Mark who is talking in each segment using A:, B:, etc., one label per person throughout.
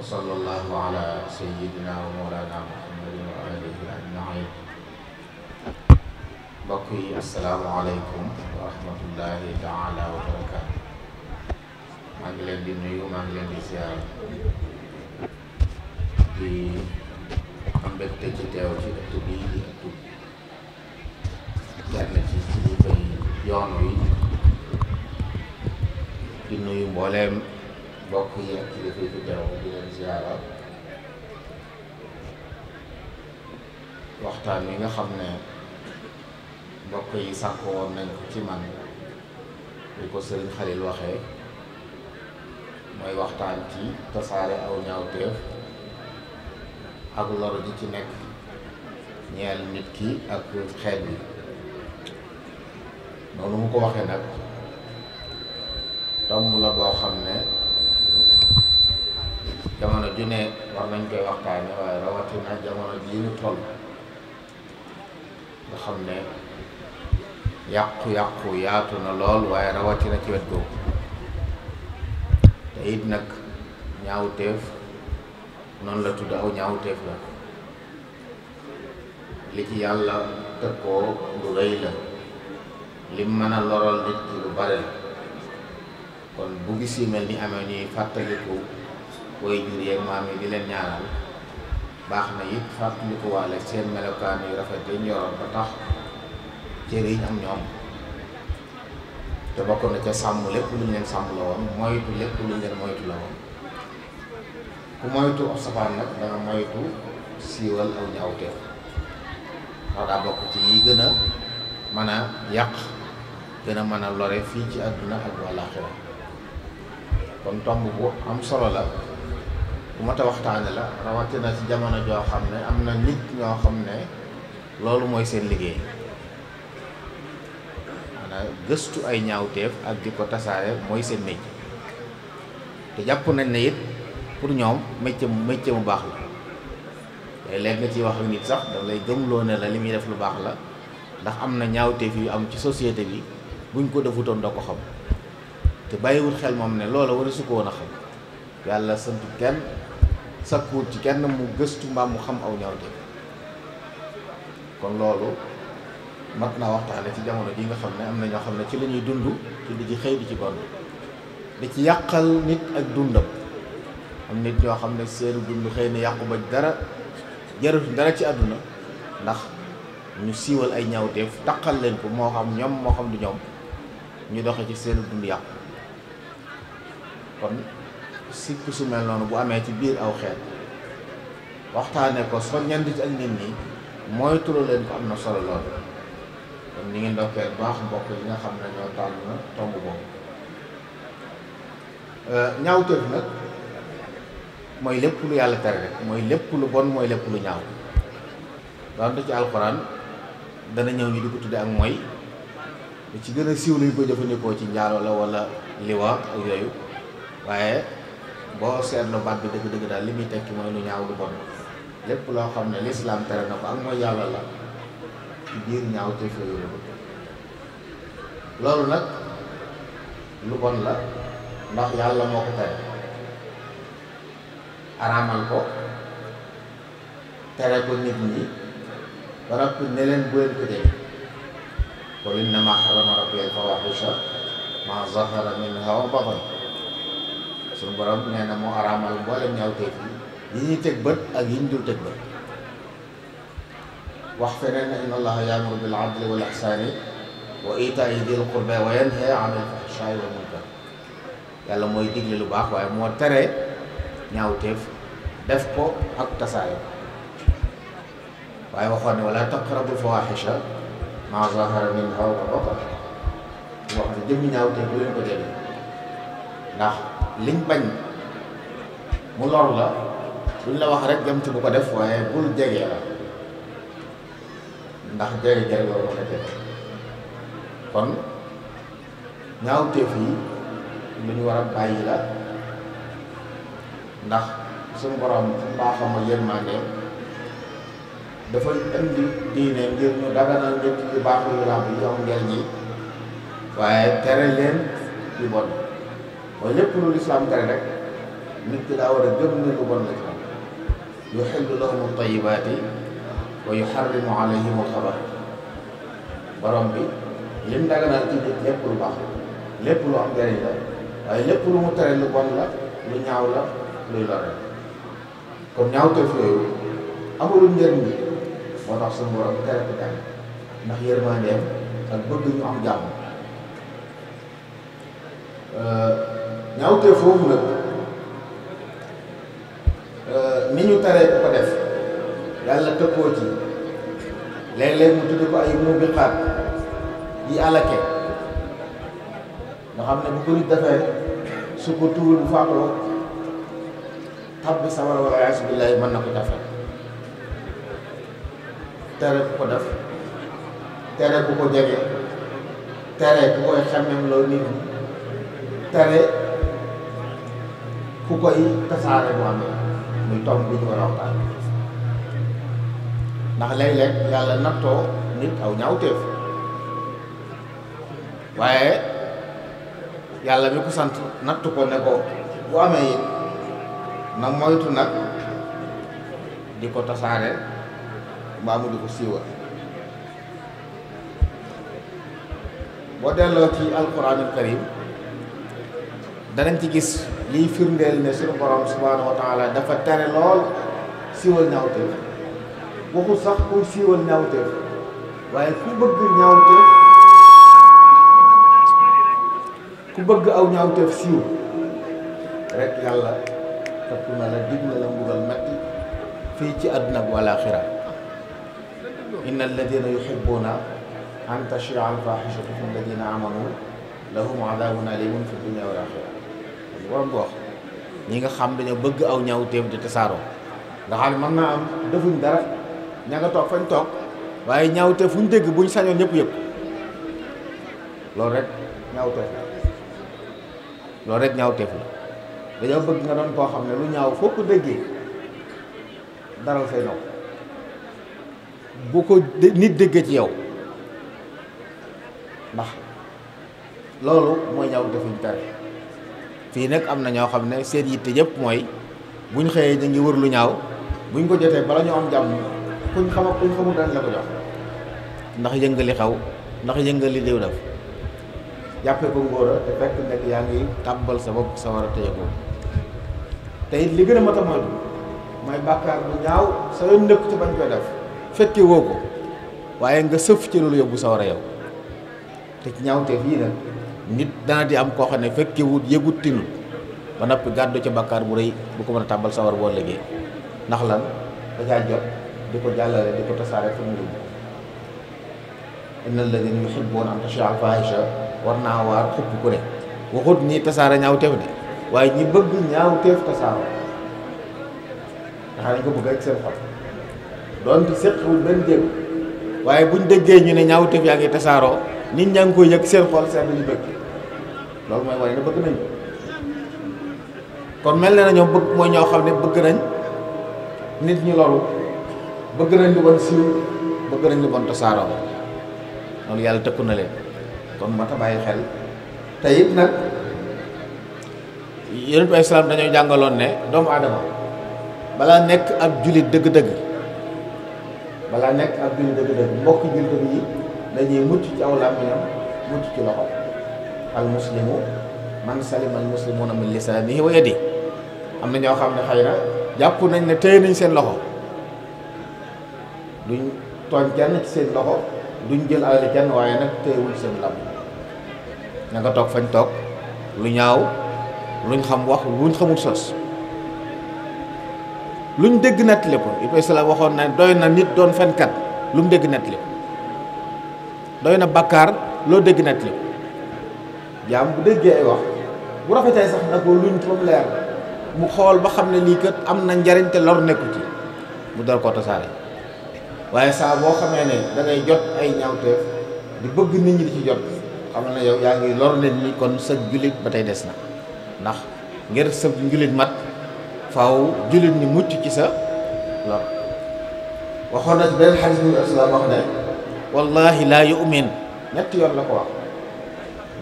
A: sallallahu ala sayyidina wa mawlana muhammadin wa alihi ajmain. Mbokk yi, assalaamu aleykum wa rahmatullahi taala wa barakaatu. maa ngi leen di nuyu, maa ngi leen di ziyaara di am mbégte ci teew ci ëtt bii di ëttu kenn ci kilifay yoon wi, di nuyu mbooleem mbokk yi ak kilifa yi fi teew di leen ziyaara. waxtaan wi nga xam ne mbokk yi sàkk woon nañ ko ci man, li ko sëriñ Xalil waxee, mooy waxtaan ci tasaare aw ñaawteef ak loro ji ci nekk ñeel nit ki ak xeet bi. noonu mu ko waxee nag tomb la boo xam ne jamono ju ne war nañ koy waxtaane, waaye rawatina jamono jii ñu toll nga xam ne yàqu-yàqu yaatu na lool, waaye rawatina ci wet googu. te it nag ñaawteef noonu la tudd, aw ñaawteef la. li ci yàlla tëkkoo lu rëy la, lim mën a loral nit ki lu bare la. kon bu gis yi mel ni amee ñuy fàttaliku way jur yeeg maam yi di leen ñaanal, baax na it fàttaliku waale seen melokaan yu rafet yi ñu yoroon ba tax cër yi ñu am ñoom. te bokk na ca sàmm lépp lu ñu leen sàmm la woon, moytu lépp lu ñu leen moytu la woon. ku moytu ab safaan nag danga moytu siiwal aw ñaawteef, ndax daa bokk ci yi gën a mën a yàq, gën a mën a lore fii ci àdduna ak wàllaaxira. kon tomb bu am solo la, bu mat a waxtaane la, rawatina ci jamono joo xam ne am na nit ñoo xam ne loolu mooy seen liggéey, maanaam gëstu ay ñaawteef ak di ko tasaare mooy seen métier. te jàpp nañ ne it pour ñoom métier mu baax la. tey léegi nga ciy wax ak nit sax daf lay gëmloo ne la li muy def lu baax la, ndax am na ñaawteef yu am ci société bi buñ ko defutoon doo ko xam. te bàyyiwul xel moom ne loola war a su ko woon a xam. yàlla sant kenn sakkuwut ci kenn mu gëstu mbaa mu xam aw ñaawteef. kon loolu mat naa waxtaane ci jamono ji nga xam ne am na ñoo xam ne ci la ñuy dund ci di ci xëy di ci gont, di ci yàqal nit ak dundam. am nit ñoo xam ne seenu dund xëy na yàqu ba dara jarut dara ci àdduna, ndax ñu siiwal ay ñaawteef taqal leen ko, moo xam ñoom moo xam du ñoom, ñu doxe ci seenu dund yàqu. kon sikk su mel noonu bu amee ci biir aw xeet, waxtaane ko soññandi ci ak nit ñi, mooy turo leen ko am na solo lool. kon ñu ngi ndokkeel baax mbokk yi nga xam ne ñoo tànn na tomb boobu. ñaawteef nag mooy lépp lu yàlla tere rek, mooy lépp lu bon, mooy lépp lu ñaaw. donte ci alxuraan dana ñëw ñu di ko tudde ak mooy, lu ci gën a siiw lañ ko jëfandikoo ci njaalo la wala liwa ak yooyu, waaye boo seetlu baat bi dëgg-dëgg daal li muy tekki mooy lu ñaaw, lu bon. lépp loo xam ne lislaam tere na ko ak mooy yàlla la, ci biir ñaawteef yooyu. loolu nag lu bon la, ndax yàlla moo ko tere, araamal ko, tere ko nit ñi ba noppi ne leen bu leen ko jege. qul innamaa harrama rabbi al-fawaahisha maa zahara minhaa wa batan. suñu borom nee na moo araamal mboolem ñaawteef yi ñuy teg bët ak yi ñu dul teg bët. wax feneen ne inna allaha ya'muru bil adli wal ihsaani wa iitaa'i dil qurba wa yanhaa anil fahshaa'i wal munkar. yàlla mooy digle lu baax, waaye moo tere ñaawteef, def ko ak tasaare. waaye waxoon ne wala taqrabul fawaahisha maa zahara minhaa wa batan. wax ne jëmmi ñaawteef bu leen ko jege, ndax liñ bañ mu lor la duñ la wax rek jëm ci bu ko def, waaye bul jege la, ndax jege loolu mën a jege. kon ñaawteef yi lu ñu war a bàyyi la, ndax suñu borom baaxam ak yërmande dafa indi diine ngir ñu daganal njëkk yu baax yu ràmb yi am njëriñ yi, waaye tere leen yu bon. mooy lépp lu lislaam tere rek nit ki daa war a gëm ne lu bon la ci moom yuhillu lahum at-tayyibaati wa yuharrimu alayhim al-khabaa'ith borom bi lim daganal ci nit lépp lu baax lépp lu am njariñ la waaye lépp lu mu tere lu bon la lu ñaaw la luy lore kon ñaawteef yooyu amul njëriñ bi moo tax suñu borom tere ko jàmm ndax yërmandeem ak bëgg ñu am jàmm ñaawteef foofu nag ni ñu teree ko def yàlla tëkkoo ci léeg-léeg mu tudd ko ay muubiqaat yi alake nga xam ne bu ko nit defee su ko tuubul bu faatoo tabbi sawara wala yaasu billaahi mën na ko jafe tere ku ko def tere ku ko jege tere ku koy xemmem loo nit ñi tere ku koy tasaare bu amee muy tomb bi ñu war a waxtaan ndax léeg-léeg yàlla nattoo nit aw ñaawteef waaye yàlla mi ko sant nattu ko ne ko bu amee it na moytu nag di ko tasaare mbaa mu di ko siiwal boo delloo ci alquranul karim danañ ci gis liy firndeel ne suñu borom subhaanahu wa taala dafa tere lool siiwal ñaawteef waxul sax kuy siiwal ñaawteef waaye ku bëgg aw ñaawteef siiw rek yàlla topp na la dig na la mbugal metti fii ci àdduna ak walaaxira inna alladina yuhibbuna an tashia alfahishatu fi alladina amanu lahum adabun alimun fi dunya wal axira waram ko wax ñi nga xam dañoo bëgg aw ñaawteef di tasaaroo nga xam ne mën naa am defuñ dara ña nga toog fañ toog waaye ñaawteef fu ñu dégg buñ sañoon ñëpp yëpp loolu rek ñaawteef la loolu rek ñaawteef la dañoo bëgg nga doon koo xam ne lu ñaaw foo ko déggee daral say nopp bu ko nit déggee ci yow ndax loolu mooy ñaawteef ñu tere fii nag am na ñoo xam ne seen yitte yëpp mooy buñ xëyee ñu ngi wër lu ñaaw buñ ko jotee bala ñu am jàmm kuñ xamul dañ la ko jox ndax yëngali xaw ndax yëngali diw def jàppee ko ngóora te fekk nekk yaa ngi tàbbal sa bopp sa war a tëye ko te it li gën a mat a moytu mooy bàkkaar bu ñaaw sa yoon nekk ci bañ koy def fekke woo ko waaye nga sëf ci loolu yóbbu sa war a yow te ci ñaawteef yii nag nit dana di am koo xam ne fekke wut yëgut tinut ba noppi gàddu ca bàkkaar bu rëy bu ko mën a tàbbal sa war boo liggéey ndax lan dajaa jot di ko jàllale di ko tasaare fu mu yóbbu inna alladina yuhibbuna an tashia alfahisha war naa waar xupp ku ne waxut ñi tasaare ñaawteef de waaye ñi bëgg ñaawteef tasaaroo ndax dañ ko bëgg ak seen xol doonte séqwul benn jéego waaye buñ déggee ñu ne ñaawteef yaa ngi tasaaroo nit ñaa ngi koy yëg seen xol seen ñu bëgg loolu mooy wane ne bëgg nañ kon mel na ñoo bëgg mooy ñoo xam ne bëgg nañ nit ñi loolu bëgg nañ lu bon siiw bëgg nañ lu bon tasaaroo loolu yàlla tëkku na leen kon moo tax bàyyi xel te it nag yonent bi islaam dañoo jàngaloon ne doomu aadama balaa nekk ab jullit dëgg-dëgg mbokki jullit yi dañuy mucc ci aw làmmiñam mucc ci loxo al muslimu man salima al muslimuna min lisaanihi wa yadihi am na ñoo xam ne xëy na jàpp nañ ne téye nañ seen loxo duñ tooñ kenn ci seen loxo duñ jël alali kenn waaye nag téyewuñ seen làmmiñ ña nga toog fañ toog lu ñaaw luñ xam wax luñ xamul sos luñ dégg nettali ko Ibrahima salaam waxoon na doy na nit doon fenkat lu mu dégg nettali ko doy na bakkaar loo dégg nettali ko jaam bu déggee ay wax bu rafetee sax nag luñ ba mu leer mu xool ba xam ne lii kat am na njariñ te lor nekku ci mu door koo tasaare waaye saa boo xamee ne da ngay jot ay ñaawteef di bëgg nit ñi di ci jot xam na yow yaa ngi lor nit ñi kon sa jullit ba tey des na ndax ngir sa jullit mat faaw jullit ñi mucc ci sa lor waxoon na ci benn xadis bi islam wax ne wallahi laa yu'min ñetti yoon la ko wax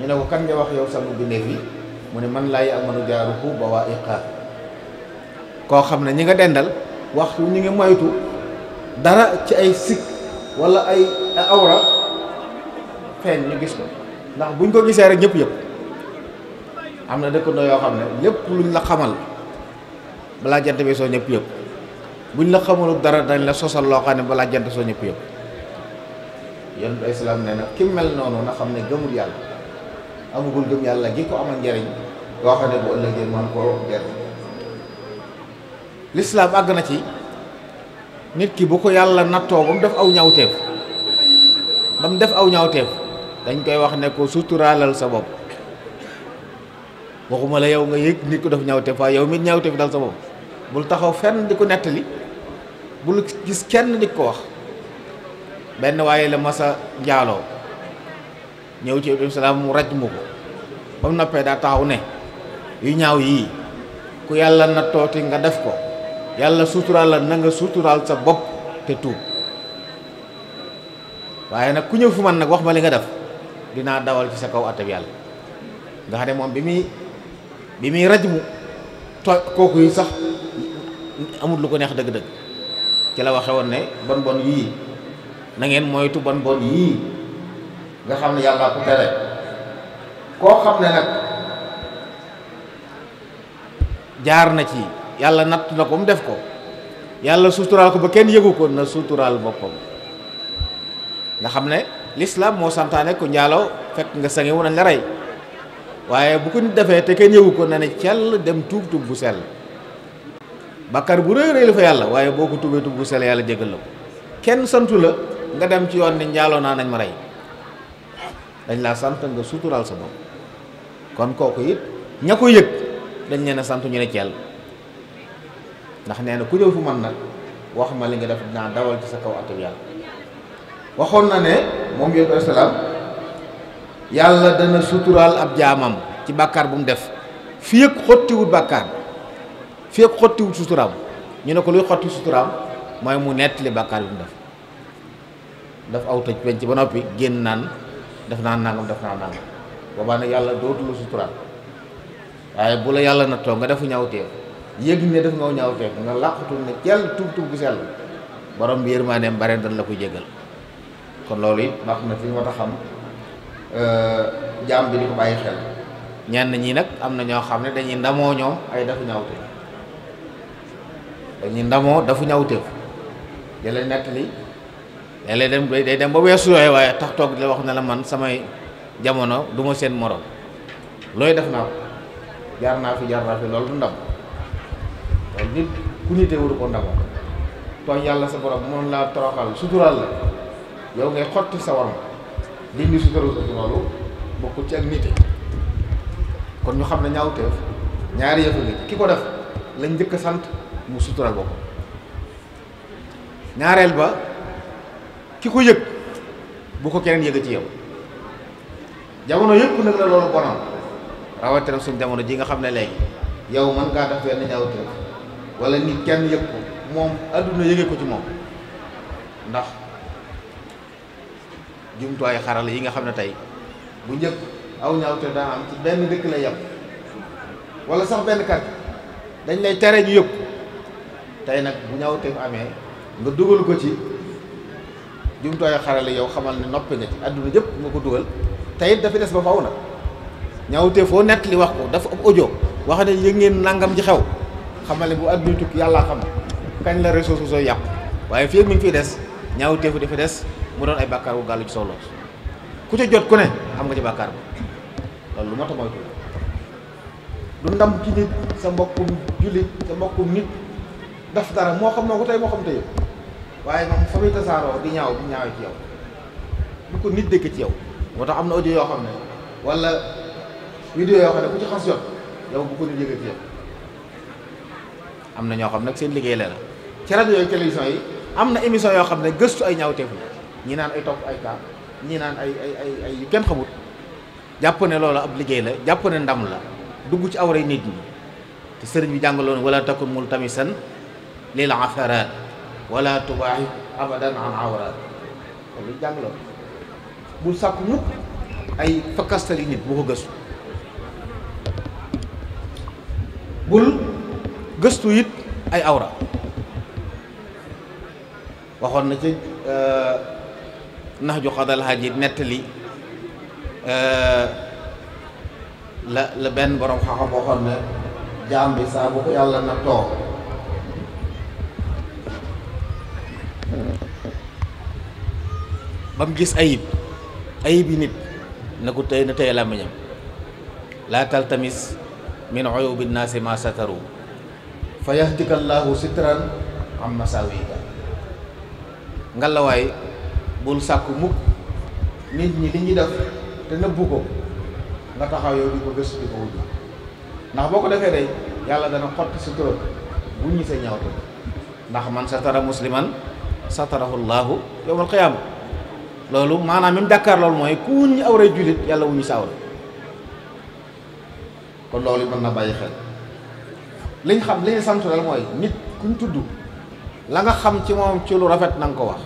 A: ñu ne ko kan nga wax yow sama bindeef yi mu ne man laa ya'manu jaaruhu bawaa'iqa
B: koo xam ne ñi nga dendal waxtu ñu ngi moytu dara ci ay sikk wala ay awra feeñ ñu gis ko, ndax buñ ko gisee rek ñëpp yëpp. am na dëkkandoo yoo xam ne lépp luñ la xamal balaa jant bi soo ñëpp yëpp, buñ la xamalul dara dañ la sosal loo xam ne balaa jant soo ñëpp yëpp. yonent bi islaam nee na ki mel noonu na xam ne gëmul yàlla, amugul gëm yàlla gi ko amal njariñ yoo xam ne bu ëllëgee man koo jariñ. lislaam àgg na ci nit ki bu ko yàlla nattoo ba mu def aw ñaawteef, dañ koy wax ne ko suturaalal sa bopp. waxuma la yow nga yëg nit ko def ñaawteef waaye yow mit ñaawteef dal sa bopp bul taxaw fenn di ko nettali, bul gis kenn di ko wax. benn waaye la masa njaaloo ñëw ci Ibrahima salaam mu raj mu ko ba mu noppee daa taxaw ne yu ñaaw yii ku yàlla nattooti nga def ko, yàlla suturaal la na nga suturaal sa bopp te tuub. waaye nag ku ñëw fi man nag wax ma li nga def dinaa dawal ci sa kaw attab yàlla. nga xam ne moom bi muy raj mu kooku yi sax amul lu ko neex dëgg-dëgg ci la waxe woon ne bon yii na ngeen moytu bon yii nga xam ne yàlla ko tere. koo xam ne nag jaar na ci yàlla natt na ko mu def ko, yàlla suturaal ko ba kenn yëgu ko, na suturaal boppam. nga xam ne lislaam moo santaane ku njaaloo fekk nga sangewu nañ la rey, waaye bu ko nit defee te kenn yëgu ko na ne cell dem tuub bu sell. bàkkaar bu rëy rëy la fa yàlla, waaye boo ko tuubee tuub bu sell yàlla jégal la ko. kenn santu la nga dem ci yoon ni njaaloo naa nañ ma rey, dañ laa sant nga suturaal sa bopp. kon kooku it ña ko yëg dañ leen a sant ñu ne ceel, ndax nee na ku ñëw fu man nag wax ma li nga def dinaa dawal ci sa kaw atub yàlla. waxoon na ne moom yonent bi salaam yàlla dana suturaal ab jaamam ci bàkkaar bu mu def fii ak xottiwut bàkkaar, fii ak xottiwut suturaam. ñu ne ko luy xotti suturaam mooy mu nettali bàkkaar bi mu daf aw tëj penc ba noppi génn naan def naa nangam boobaa nag yàlla dootu la suturaal. waaye bu la yàlla na toog nga defu ñaawteef, yëg ne def nga ñaawteef nga làqatu ne cell tuub bu sell, borom bi yërmandeem bare dañ la koy jégal. kon loolu it baax na fi ñu war a xam jaam bi di ko bàyyi xel. ñenn ñi nag am na ñoo xam ne dañuy ndamoo ñoom ay dafu ñaawteef, dafu ñaawteef jëlee nettali léeg-léeg day dem ba weesu yooyu, waaye tax toog di la wax ne la man samay jamono du ma seen morom, looy def naa ko jaar naa fi loolu du ndam. loolu nit ku nitee wuru ko ndamoo. tooñ yàlla sa borom moom laa toroxal suturaal la, yow ngay xotti sa war ma dindi suturaal sa loolu bokkul ci ak nite. kon ñu xam ne ñaawteef ñaari yëf ngi ki ko def lañ njëkk a sant mu suturaal boppam. ñaareel ba ki ko yëg bu ko keneen yëg ci yow. jamono yëpp nag la loolu bonam, rawatina suñ jamono ji nga xam ne léegi yow mën ngaa def benn ñaawteef wala nit kenn yëg ko, moom adduna yëgee ko ci moom. ndax jumtuwaay xarala yi nga xam ne tey bu njëkk aw ñaawteef daa am ci benn dëkk la yem wala sax benn kàr dañ lay tere ñu yëg. tey nag bu ñaawteef amee nga dugal ko ci jumtuwaay xarala yow xamal ne noppi nga ci adduna jëpp nga ko dugal. tey dafa des ba faw nag ñaawteef foo nett li wax ko dafa ab audio wax ne yëg ngeen nangam ji xew, xamal ne bu adduna tukki yàllaa xam kañ la réseaux sociaux yàqu. waaye fii mi ngi fiy des ñaawteefu dafa des mu doon ay bàkkaar bu gàllu ci solo ku ca jot ku ne am nga ci bàkkaar bi. loolu lu mat a moytu du ndam ci nit sa mbokkum jullit sa mbokkum nit daf dara moo xam noo ko tey moo xam tey, waaye moom fa muy tasaaroo di ñaaw ci yow bu ko nit dëkk ci yow. moo tax am na audio yoo xam ne wala vidéo yoo xam ne ku ci xas jot yow bu ko nit yëgee ci yow. am na ñoo xam nag seen liggéey la ci rajo yooyu télévision yi am na émission yoo xam ne gëstu ay ñaawteef la, ñi naan ay topp ay kaa, ñi naan ay yu kenn xamut. jàpp ne loolu ab liggéey la, jàpp ne ndam la, dugg ci awray nit ñi. te sëriñ bi jàngaloon wala takun multamisan lil afarat wala tubaahi abadan an awrat. loolu jàngaloon bul sàkku mukk ay fakkastali nit bu ko gëstu, bul gëstu it ay awra. waxoon na ci nax ju xadal xaji nettali la benn borom xam-xam waxoon ne jaam bi saa bu ko yàlla na toog ba mu gis ayib yi nit na ko tëy na tëye làmmiñam laa taltamis min uyubi nnaasi ma sataru fa yahtika llaahu sitran am masawika ngalawaay bul sàkku mukk nit ñi li ñuy def te nëbbu ko nga taxaw yow di ko gëstu di ko wujj ndax boo ko defee day yàlla dana xotti sutura bu ñi sa ñaawte ndax man satara musliman satarahu llaahu yawmal qiyaama loolu maanaam même jàkkaar loolu mooy ku wuññi awray jullit yàlla wuññi sa awra kon loolu mën na bàyyi xel liñ xam li ñu sant dal mooy nit kuñ tudd la nga xam ci moom ci lu rafet na nga ko wax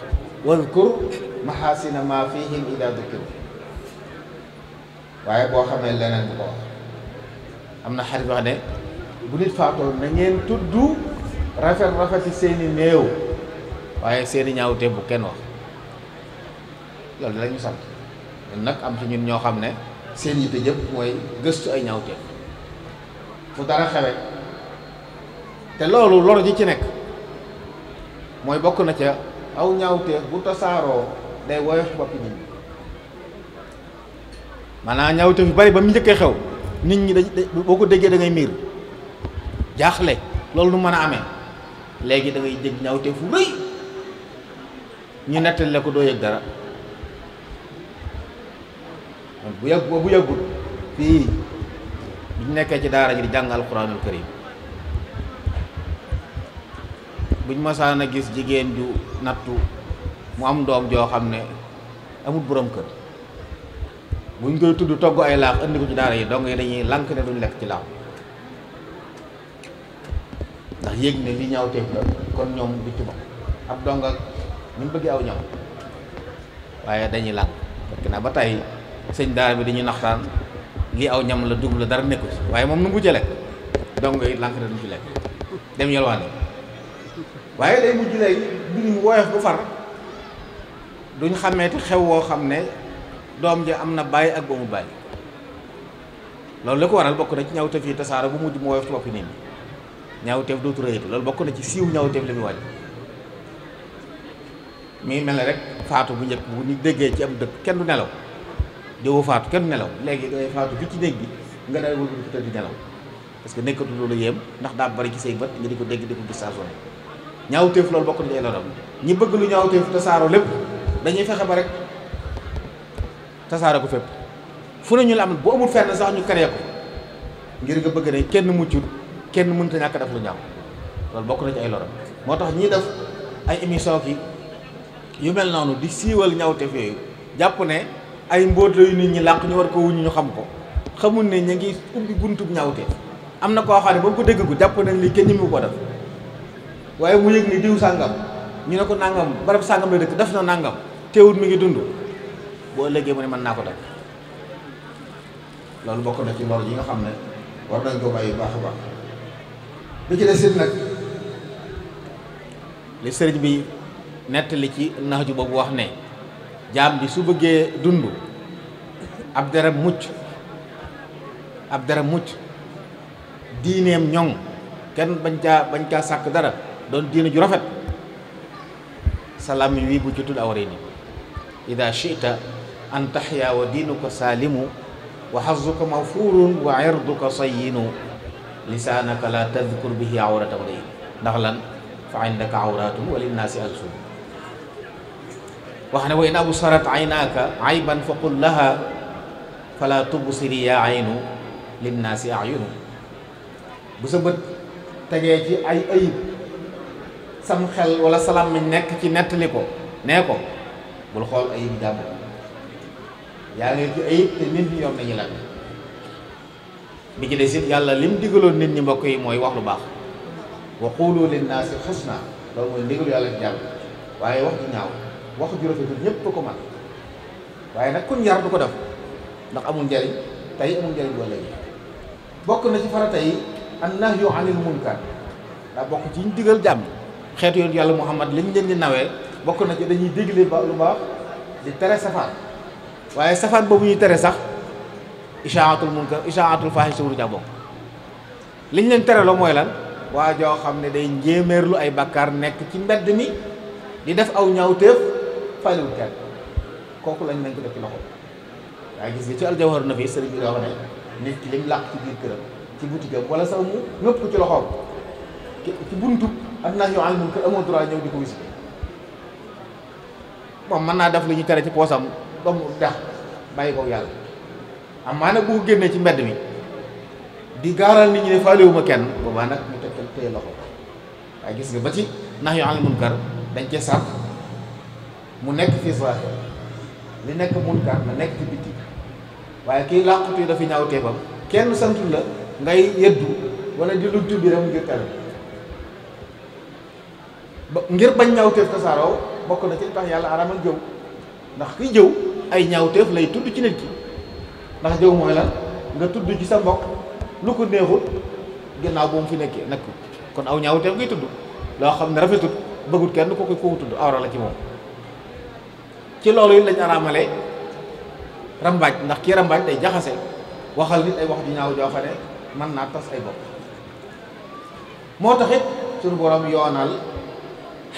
B: wadkur mahasina ma fihim ida dukiru waaye boo xamee leneen bu ko wax am na xarit wax ne bu nit faatoo na ngeen tudd rafeti seeni néew waaye seeni ñaawte bu kenn wax loolu da la ñu sant ñun nag am ci ñun ñoo xam ne seen yitte yëpp mooy gëstu ay ñaawte fu dara xewe te loolu lor ji ci nekk mooy bokk na ca aw ñaawteef bu tasaaroo day woyof boppi nit ñi maanaam ñaawteef yu bari ba mu njëkkee xew nit ñi dañ boo ko déggee da ngay miir jaaxle loolu nu mën a amee léegi da ngay dégg ñaawteef fu rëy ñu nettali la ko doo yëg dara bu yàggul fii buñ nekkee ci daara ji di jàng alquranul karim buñ masaan a gis jigéen ju nattu mu am doom joo xam ne amul borom kër buñ koy tudd togg ay laax indi ko ci daara yi dong yi dañuy lànk ne duñ lekk ci laax ndax yéeg ne li ñaaw teef la kon ñoom du ci bokk ab dong ak ñu bëggee aw ñaw waaye dañuy lànk fekk na ba tey sëñ daara bi dañuy naxtaan lii aw ñam la dugub la dara nekku ci waaye moom nu mu ci lekk dong yi lànk ne duñ ci lekk dem yolwaane waaye day mujj léegi mbir mu woyof bu far duñ xamee te xew woo xam ne doom ji am na bàyyi ak boomu bàyyi loolu la ko waral bokk na ci ñaawteef yi tasaara bu mujj mu woyof ci boppi nit ñi ñaawteef dootu rëyati loolu bokk na ci siiw ñaawteef li muy wàññi mi mel ne rek faatu bu njëkk bu ñu déggee ci am dëkk kenn du nelaw diwu faatu kenn du nelaw léegi dangay faatu fi ci néeg bi nga day wëlbati ko tëdd di nelaw parce que nekkatu loolu yéem ndax daa bari ci say bët nga di ko dégg di ko gis saa su ne ñaawteef loolu bokk na ci ay loram ñi bëgg lu ñaawteef tasaaroo lépp dañuy fexe ba rek tasaare ko fépp fu ne ñu la am bu amul fenn sax ñu créé ko ngir nga bëgg ne kenn muccul kenn mënta ñàkk def lu ñaaw loolu bokk na ci ay loram moo tax ñiy def ay émission ki yu mel noonu di siiwal ñaawteef yooyu jàpp ne ay mbóot la yu nit ñi làq ñu war ko wuñu ñu xam ko xamul ne ñu ngi ubbi buntub ñaawteef am na koo xam ne ba mu ko dégg ko jàpp nañ lii kenn ñi mu ko def waaye mu yëg ni diw sàngam ñu ne ko nàngam barab sàngam la dëkk def na nàngam teewut mi ngi dund boo ëllëgee mu ne mën naa ko def loolu bokk na ci lor yi nga xam ne war nañ ko bàyyi baax a baax bi ci des it nag li sëriñ bi nettali ci naxju boobu wax ne jaam bi su bëggee dund ab deram mucc diineem ñoŋ kenn bañ caa sàkk dara doon diine ju rafet salaam wi bu ci tudd awree ni ida chita an taxya wa diinuka saalimu wa xazuka mawfurun wa irduka sayinu lisaanaka la tadkur bihi awrata walayin ndax lan fa indaka awratun wa linnaasi alsun wax ne wa in absarat aynaaka ayban fa qul laha fala tubsiri ya aynu linnaasi ayunu bu sa bët tegee ci ay ayib sam xel wala salaam mi nekk ci nettali ko nee ko bul xool ayib jàmm yaa ngi ci ayib te nit ñi ñoom nañu lan bi ci des it yàlla lim digaloon nit ñi mbokk yi mooy wax lu baax wa qulu linnaasi xusna loolu mooy ndigalu yàlla ci jàmm waaye wax ju ñaaw wax ju rafetul ñépp ko man waaye nag kun yar du ko def ndax amul njariñ tey amul njariñ wala léegi bokk na ci farata yi an nahyu anil munkar daa bokk ci ñu digal jàmm xeetu yoon yàlla Muhammad liñ leen di nawee bokk na ci dañuy digle ba lu baax di tere safaan waaye safaan boobu ñuy tere sax ishaatul munkar ishaatul faahisha wuru ca bokk liñ leen tere loo mooy lan waa joo xam ne day njéeméerlu ay bakkaar nekk ci mbedd mi di def aw ñaawteef faliwul kenn kooku lañ ko def ci loxo waaye gis nga ci aljawhar nafi sëriñ bi wax ne nit ki lim làq ci biir këram ci boutique am wala sax mu ñëpp ko ci loxoom ci buntu am naa ñu anil munkar amoo droit ñëw di ko visité moom mën naa def lu ñu tere ci poosam ba mu dex bàyyi ko yàlla amaa nag bu ko génnee ci mbedd mi di gaaral nit ñi ne faalewuma kenn boobaa nag ñu teg téye loxo waaye gis nga ba ci nax yu anil munkar dañ cee sàrt mu nekk fii zahir li nekk munkar na nekk ci biti waaye kii làqutu yi dafa ñaaw teefam kenn santul la ngay yeddu wala di lu tuddi rek ngir tere ba ngir bañ ñaawteef tasaaroo bokk na ci li tax yàlla aramal jëw ndax kiy jëw ay ñaawteef lay tudd ci nit ki ndax jëw mooy lan nga tudd ci sa mbokk lu ko neexul ginnaaw bu mu fi nekkee nekk kon aw ñaawteef ngay tudd loo xam ne rafetut bëggut kenn ko ko tudd awra la ci moom ci loolu yi lañ araamale rambaaj ndax kii rambaaj day jaxase waxal nit ay wax ju ñaaw joo xam ne mën naa tas ay bopp moo tax it suñu borom yoonal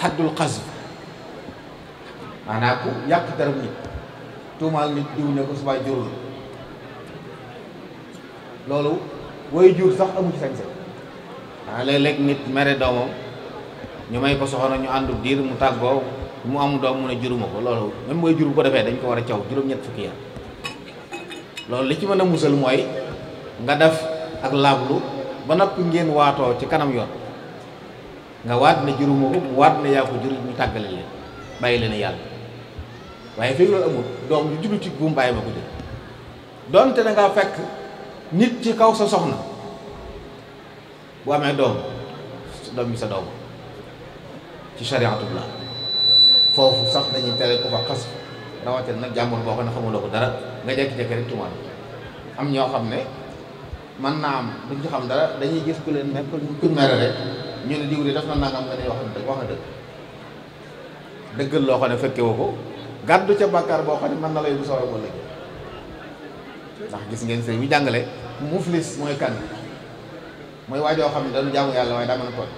B: xaddul xasf maanaam ku yàq dara nit tuumaal nit diw ne ko subaa jurul loolu woy jur sax amu ci sañ-sañ waaw léeg-léeg nit mere doomam ñu may ko soxna ñu àndu diir mu tàggoo mu am doom mu ne juruma ko loolu même woy jur bu ko defee dañ ko war a caw juróom-ñett fukki yar loolu li ci mën a musal mooy nga def ak laablu ba noppi ngeen waatoo ci kanam yoon nga waat ne juruma ko mu waat ne yaa ko jur ñu tàggale leen bàyyi leen yàlla waaye fekk loolu amul doom yu juddu ci buum bàyyi ma ko jur doonte da ngaa fekk nit ci kaw sa soxna bu amee doom bi sa doom ci shariatullah foofu sax dañuy tere ko fa xas rawatina nag jàmbur boo xam ne xamuloo ko dara nga jekki-jekki rek tuumaal am ñoo xam ne man naa am duñ ci xam dara dañuy gis ku leen nekk ku mere rek ñu ne diw de daf na nangam nga ne wax na dëgg dëggal loo xam ne fekke woo ko gàddu ca bàkkaar boo xam ne mën na lay bu soobee wala ndax gis ngeen sëy bi jàngale muflis mooy kan mooy waajoo xam ne dañu jaamu yàlla waaye daa mën a tooñ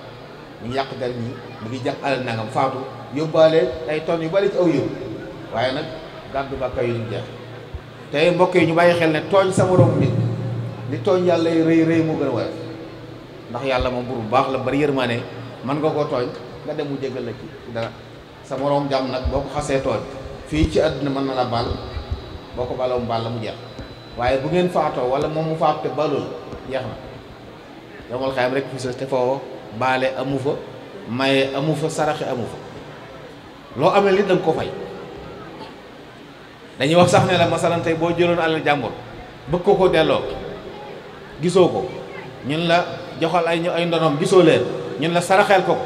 B: ñu ngi yàq der ñi mu ngi jàpp alal nangam faatu yóbbaale ay tonnes yu bari ci aw yëw waaye nag gàddu bàkkaar yu ñu jeex te mbokk yi ñu bàyyi xel ne tooñ sa moroom nit li tooñ yàlla rëy rëy moo gën a woyof ndax yàlla moom buur bu baax la bari yërmaane mën nga koo tooñ nga dem mu jéggal la ci dara sa moroom jàmm nag boo ko xasee tooñ fii ci àdduna mën na la baal boo ko baloo mu baal la mu jeex waaye bu ngeen faatoo wala moom mu faatu te balul jeex na yomal xayam rek fi sa te foo baale amu fa maye amu fa saraxe amu fa loo amee li danga ko fay dañuy wax sax ne la masalan tey boo jëloon alal jàmbur bëgg ko delloo gisoo ko ñun la joxal ay ndonoom gisoo leen ñun la saraxeel ko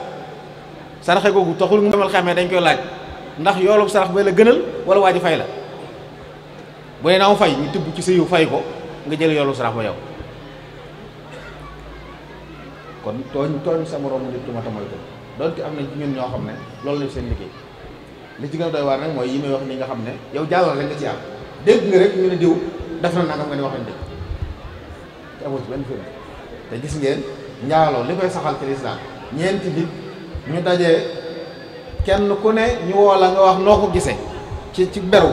B: saraxe googu taxul nga demal xamee dañ koy laaj ndax yoolub sarax ba la gënal wala waa ji fay la bu dee naa mu fay ñu tibb ci sa yiw fay ko nga jël yoolub sarax ba yow kon tooñ sa moroom nit du ma ta moytu doonte am na ñun ñoo xam ne loolu la seen liggéey li ci gën a doy waar nag mooy yi may wax ni nga xam ne yow jàllal rek nga ci am dégg nga rek ñu ne diw def na nangam nga ne wax nañ dëgg te amoo ci benn firnde te gis ngeen njaaloo li koy saxal ci lislaam ñeenti nit ñu dajee kenn ku ne ñu woo la nga wax noo ko gisee ci beru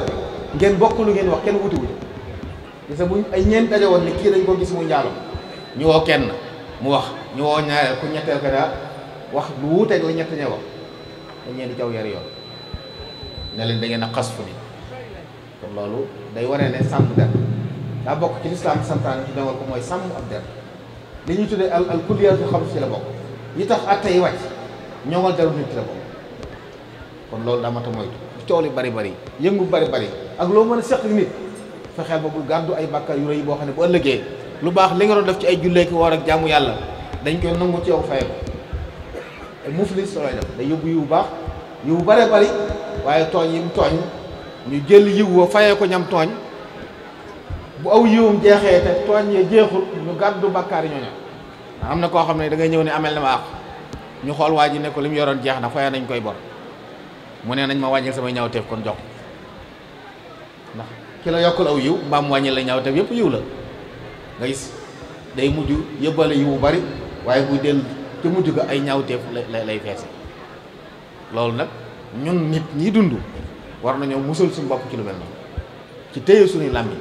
B: ngeen bokk lu ngeen wax kenn wuti wuti gis nga bu ay ñeent daje woon ne kii dañ ko gis mu njaaloo ñu woo kenn mu wax ñu woo ñaareel ku ñetteel ko daal wax lu wuuteeg la ñett ña wax dañ leen di caw yari yoon ne leen da ngeen a xas fu nit kon loolu day waree ne sàmm der daa bokk ci lislaam santaane ci demal ko mooy sàmm ab der li ñuy tuddee al kulliyaatu xam ci la bokk yi tax atte yi wàcc ñoŋal deru nit ci la bokk kon loolu daa mat a moytu coow li bari bari yëngu bari bari ak loo mën a seq nit fexeel ba bul gàddu ay bàkkaar yu rëy boo xam ne bu ëllëgee lu baax li nga doon def ci ay jullee ki woor ak jaamu yàlla dañ koy nangu ci yow faye ko ay muflis looy def day yóbbu yiw baax yiw bare bari waaye tooñ yi mu tooñ ñu jël yiw wa fayee ko ñam tooñ bu aw yiwum jeexee te tooñ yee jeexul ñu gàddu bàkkaar yi ñooñu am na koo xam ne da ngay ñëw ne amel na ma àq ñu xool waa ji ne ko li mu yoroon jeex na faya nañ koy bor mu ne nañ ma wàññil samay ñaawteef kon jox ndax ki la yokkal aw yiw mbaam wàññil la ñaawteef yëpp yiw la nga gis day mujj yëbbale yiw bu bari waaye buy dellu te mujj ga ay ñaawteef lay feese loolu nag ñun nit ñi dund war nañoo musal suñu bopp ci lu mel noonu ci téye suñuy làmmiñ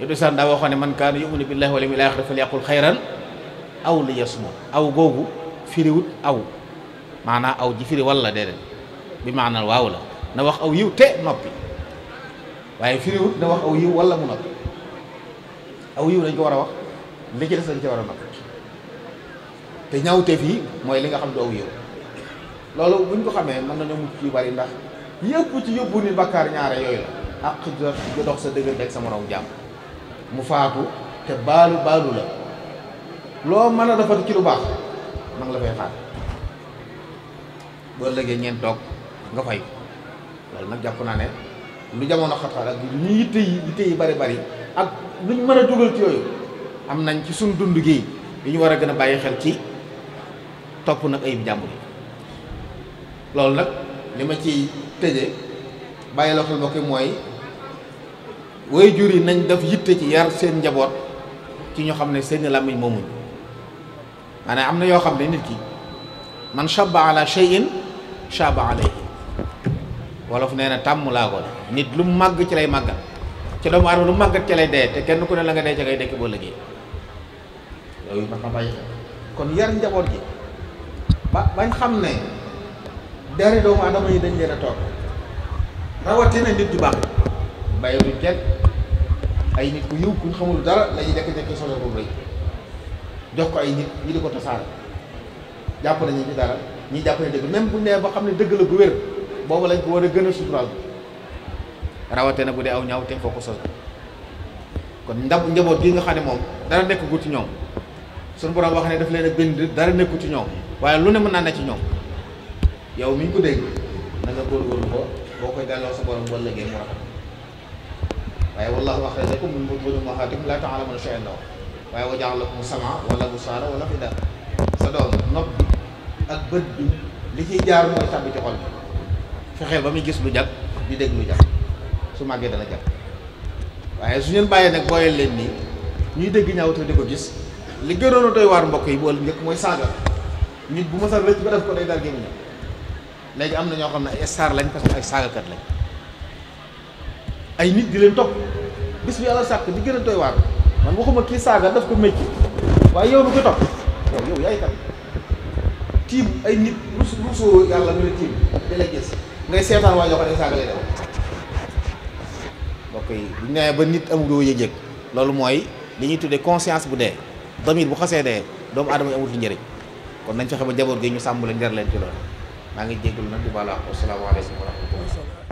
B: yow san daa waxoon ne man kaana yu'minu billahi wal yawmil aaxir falyaqul xayran aw liyasmut aw googu firiwut aw maanaam aw ji firi walla déedéet bi maanaam waaw la na wax aw yiw te noppi waaye firiwut na wax aw yiw walla mu noppi aw yiw dañ ko war a wax li ci des dañ ci war a noppi te ñaawteef yi mooy li nga xam du aw yiw loolu buñ ko xamee mën nañoo mucc yu bari ndax yëpp ci yóbbu ni bakkaar ñaare yooyu la ak ju dox sa dëggante ak sa moroom jàmm mu faatu te baalu la loo mën a defati ci lu baax ma ngi la fay xaar boo léegi ngeen toog nga fay loolu nag jàpp naa ne lu jamono xat-xat ak ñu yitte yi bari ak luñ mën a dugal ci yooyu am nañ ci suñ dund gi yi ñu war a gën a bàyyi xel ci topp nag ayib jàmbur yi loolu nag li ma ci tëje bàyyi la xel mbokk mooy waajur yi nañ def yitte ci yar seen njaboot ci ñu xam ne seeni làmmiñ moomuñ maanaam am na yoo xam ne nit ki man shabba ala shay'in shaba alayhi wolof nee na tàmm laa ko nit lu màgg ci lay màggat ci doomu aadama lu màggat ci lay dee te kenn ku ne la nga dee ca ngay dekk boo liggéey yooyu ma xam bàyyi xel kon yar njaboot gi bañ xam ne deri doomu aadama yi dañ leen a toog rawatina nit yu baax bàyyi duñ kenn ay nit ku yiw kuñ xamul dara lañuy dekk solo bu rëy jox ko ay nit ñi di ko tasaare jàpp nañu ci dara ñi jàpp ne dëgg même bu nee ba xam ne dëgg la gu wér boobu lañ ko war a gën a suturaal rawatina bu dee aw ñaaw te foo ko sos kon njaboot gi nga xam ne moom dara nekkul ci ñoom suñu borom wax ne daf leen a bind dara nekkul ci ñoom waaye lu ne mën naa ne ci ñoom yow mi ñu ko dégg na nga góorgóorlu ko boo koy delloo sa borom wala liggéey mu rafet waaye wallaahu axrajakum min butuuni ummahaatikum laa ta'lamuuna shay'an la waaye wa ja'ala lakum samaa wala absaara wala afidaa sa doom nopp bi ak bët bi li ciy jaar mooy tàbbi ci xol bi fexeel ba muy gis lu jag di dégg lu jag su màggee dana jag waaye su ngeen bàyyee nag booyal leen nii ñuy dégg ñaaw te di ko gis li gënoon a doy waar mbokk yi boole njëkk mooy saaga nit bu ma sa rëcc ba def ko day dal gémmiñam léegi am na ñoo xam ne ay star lañ parce que ay saagakat lañ ay nit di leen topp bis bi yàlla sàkk di gën a doy waar man waxuma kii saaga daf ko métti waaye yow lu ko topp yow yaay kat tiim ay nit rusoo yàlla mu ne tiim di la gis ngay seetaan waa joo xam ne saaga lay def mbokk yi bu ñu nee ba nit amuloo yëg-yëg loolu mooy li ñuy tuddee conscience bu dee damir bu xasee dee doomu aadama yi amul fi njëriñ kon nañ fexe ba jaboot gi ñu sàmm leen njar leen ci loolu maa ngi jégalu nag di baalu àq asalaamaaleykum wa rahmatullah